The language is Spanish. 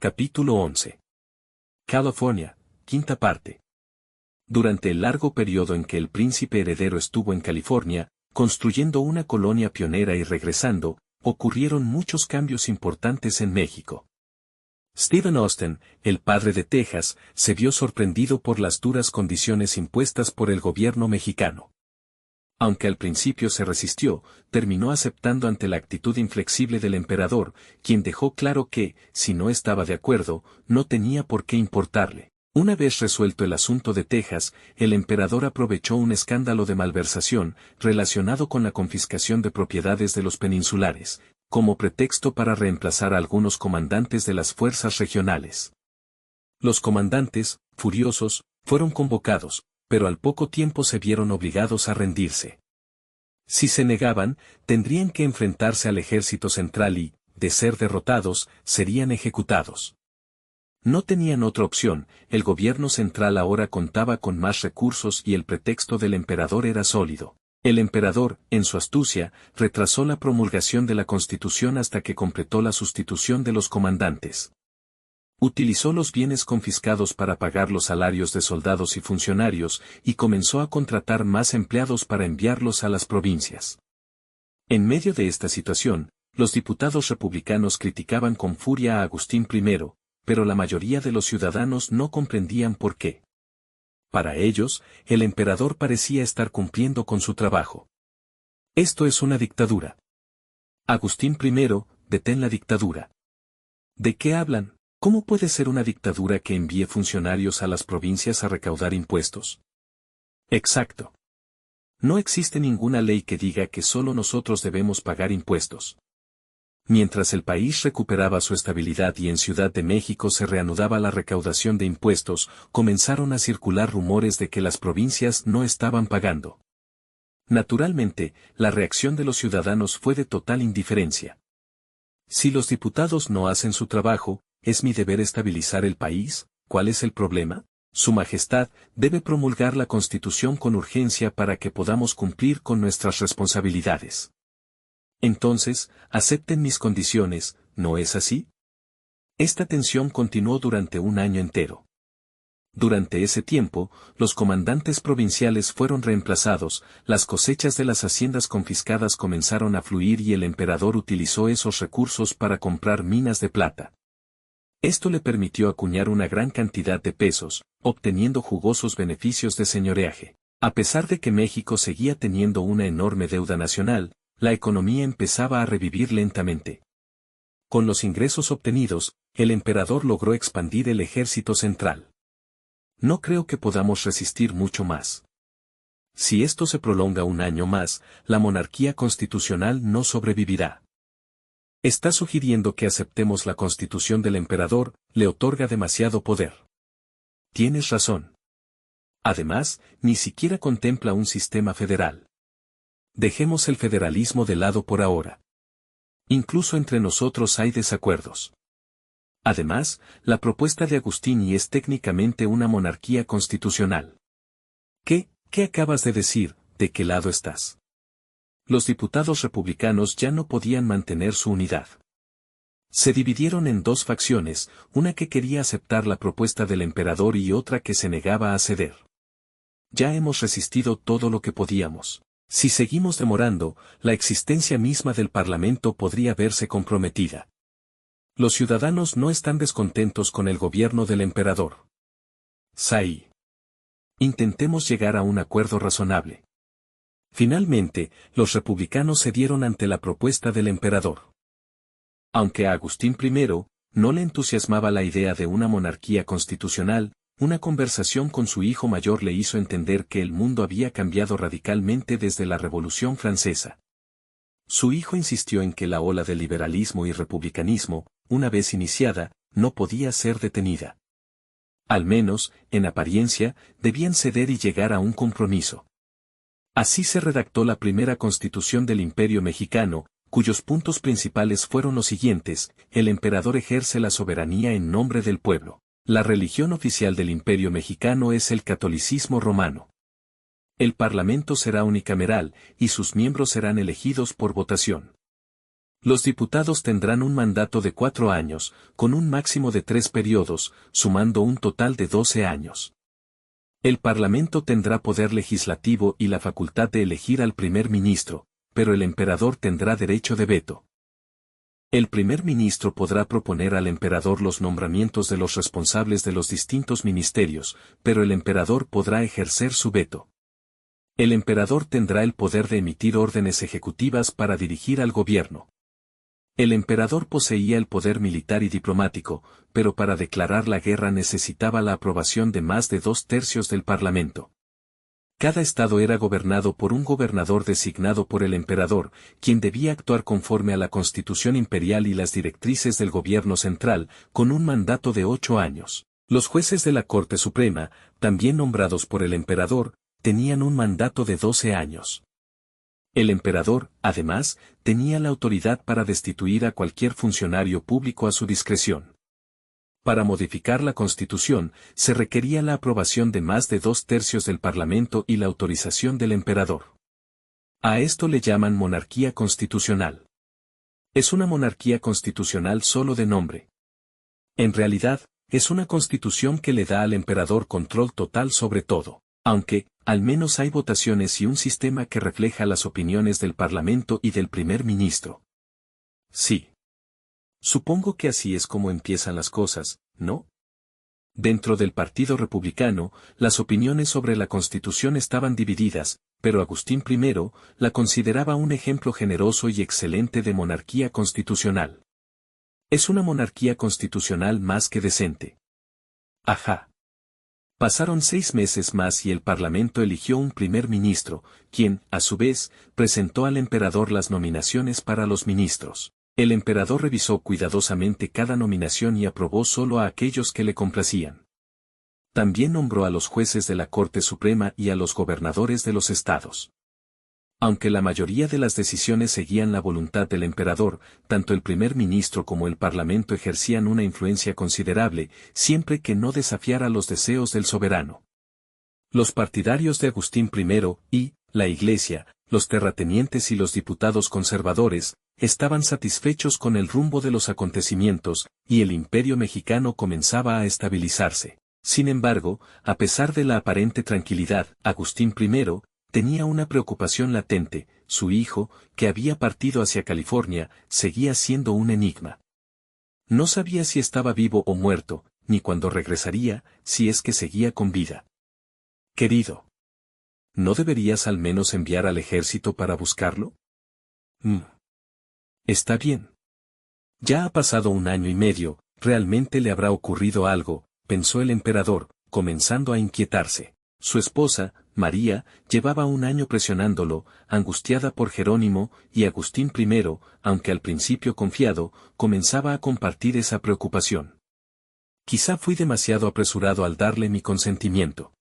Capítulo 11. California, quinta parte. Durante el largo periodo en que el príncipe heredero estuvo en California, construyendo una colonia pionera y regresando, ocurrieron muchos cambios importantes en México. Stephen Austin, el padre de Texas, se vio sorprendido por las duras condiciones impuestas por el gobierno mexicano. Aunque al principio se resistió, terminó aceptando ante la actitud inflexible del emperador, quien dejó claro que, si no estaba de acuerdo, no tenía por qué importarle. Una vez resuelto el asunto de Texas, el emperador aprovechó un escándalo de malversación, relacionado con la confiscación de propiedades de los peninsulares, como pretexto para reemplazar a algunos comandantes de las fuerzas regionales. Los comandantes, furiosos, fueron convocados, pero al poco tiempo se vieron obligados a rendirse. Si se negaban, tendrían que enfrentarse al ejército central y, de ser derrotados, serían ejecutados. No tenían otra opción, el gobierno central ahora contaba con más recursos y el pretexto del emperador era sólido. El emperador, en su astucia, retrasó la promulgación de la Constitución hasta que completó la sustitución de los comandantes. Utilizó los bienes confiscados para pagar los salarios de soldados y funcionarios, y comenzó a contratar más empleados para enviarlos a las provincias. En medio de esta situación, los diputados republicanos criticaban con furia a Agustín I, pero la mayoría de los ciudadanos no comprendían por qué. Para ellos, el emperador parecía estar cumpliendo con su trabajo. Esto es una dictadura. Agustín I, detén la dictadura. ¿De qué hablan? ¿Cómo puede ser una dictadura que envíe funcionarios a las provincias a recaudar impuestos? Exacto. No existe ninguna ley que diga que solo nosotros debemos pagar impuestos. Mientras el país recuperaba su estabilidad y en Ciudad de México se reanudaba la recaudación de impuestos, comenzaron a circular rumores de que las provincias no estaban pagando. Naturalmente, la reacción de los ciudadanos fue de total indiferencia. Si los diputados no hacen su trabajo, ¿es mi deber estabilizar el país? ¿Cuál es el problema? Su Majestad debe promulgar la Constitución con urgencia para que podamos cumplir con nuestras responsabilidades. Entonces, acepten mis condiciones, ¿no es así? Esta tensión continuó durante un año entero. Durante ese tiempo, los comandantes provinciales fueron reemplazados, las cosechas de las haciendas confiscadas comenzaron a fluir y el emperador utilizó esos recursos para comprar minas de plata. Esto le permitió acuñar una gran cantidad de pesos, obteniendo jugosos beneficios de señoreaje. A pesar de que México seguía teniendo una enorme deuda nacional, la economía empezaba a revivir lentamente. Con los ingresos obtenidos, el emperador logró expandir el ejército central. No creo que podamos resistir mucho más. Si esto se prolonga un año más, la monarquía constitucional no sobrevivirá. Está sugiriendo que aceptemos la constitución del emperador, le otorga demasiado poder. Tienes razón. Además, ni siquiera contempla un sistema federal. Dejemos el federalismo de lado por ahora. Incluso entre nosotros hay desacuerdos. Además, la propuesta de Agustini es técnicamente una monarquía constitucional. ¿Qué acabas de decir? ¿De qué lado estás? Los diputados republicanos ya no podían mantener su unidad. Se dividieron en dos facciones, una que quería aceptar la propuesta del emperador y otra que se negaba a ceder. Ya hemos resistido todo lo que podíamos. Si seguimos demorando, la existencia misma del Parlamento podría verse comprometida. Los ciudadanos no están descontentos con el gobierno del emperador. Sai. Intentemos llegar a un acuerdo razonable. Finalmente, los republicanos cedieron ante la propuesta del emperador. Aunque a Agustín I no le entusiasmaba la idea de una monarquía constitucional, una conversación con su hijo mayor le hizo entender que el mundo había cambiado radicalmente desde la Revolución Francesa. Su hijo insistió en que la ola de liberalismo y republicanismo, una vez iniciada, no podía ser detenida. Al menos, en apariencia, debían ceder y llegar a un compromiso. Así se redactó la primera Constitución del Imperio Mexicano, cuyos puntos principales fueron los siguientes: el emperador ejerce la soberanía en nombre del pueblo. La religión oficial del Imperio Mexicano es el catolicismo romano. El Parlamento será unicameral, y sus miembros serán elegidos por votación. Los diputados tendrán un mandato de 4 años, con un máximo de 3 periodos, sumando un total de 12 años. El Parlamento tendrá poder legislativo y la facultad de elegir al primer ministro, pero el emperador tendrá derecho de veto. El primer ministro podrá proponer al emperador los nombramientos de los responsables de los distintos ministerios, pero el emperador podrá ejercer su veto. El emperador tendrá el poder de emitir órdenes ejecutivas para dirigir al gobierno. El emperador poseía el poder militar y diplomático, pero para declarar la guerra necesitaba la aprobación de más de 2/3 del Parlamento. Cada estado era gobernado por un gobernador designado por el emperador, quien debía actuar conforme a la Constitución imperial y las directrices del gobierno central, con un mandato de 8 años. Los jueces de la Corte Suprema, también nombrados por el emperador, tenían un mandato de 12 años. El emperador, además, tenía la autoridad para destituir a cualquier funcionario público a su discreción. Para modificar la Constitución, se requería la aprobación de más de 2/3 del Parlamento y la autorización del emperador. A esto le llaman monarquía constitucional. Es una monarquía constitucional solo de nombre. En realidad, es una constitución que le da al emperador control total sobre todo, aunque, al menos hay votaciones y un sistema que refleja las opiniones del Parlamento y del primer ministro. Sí. Supongo que así es como empiezan las cosas, ¿no? Dentro del Partido Republicano, las opiniones sobre la Constitución estaban divididas, pero Agustín I la consideraba un ejemplo generoso y excelente de monarquía constitucional. Es una monarquía constitucional más que decente. Ajá. Pasaron 6 meses más y el Parlamento eligió un primer ministro, quien, a su vez, presentó al emperador las nominaciones para los ministros. El emperador revisó cuidadosamente cada nominación y aprobó solo a aquellos que le complacían. También nombró a los jueces de la Corte Suprema y a los gobernadores de los estados. Aunque la mayoría de las decisiones seguían la voluntad del emperador, tanto el primer ministro como el parlamento ejercían una influencia considerable, siempre que no desafiara los deseos del soberano. Los partidarios de Agustín I, y, la Iglesia, los terratenientes y los diputados conservadores, estaban satisfechos con el rumbo de los acontecimientos, y el imperio mexicano comenzaba a estabilizarse. Sin embargo, a pesar de la aparente tranquilidad, Agustín I, tenía una preocupación latente: su hijo, que había partido hacia California, seguía siendo un enigma. No sabía si estaba vivo o muerto, ni cuándo regresaría, si es que seguía con vida. Querido, ¿no deberías al menos enviar al ejército para buscarlo? Está bien. Ya ha pasado 1 año y medio, realmente le habrá ocurrido algo, pensó el emperador, comenzando a inquietarse. Su esposa, María, llevaba 1 año presionándolo, angustiada por Jerónimo, y Agustín I, aunque al principio confiado, comenzaba a compartir esa preocupación. Quizá fui demasiado apresurado al darle mi consentimiento.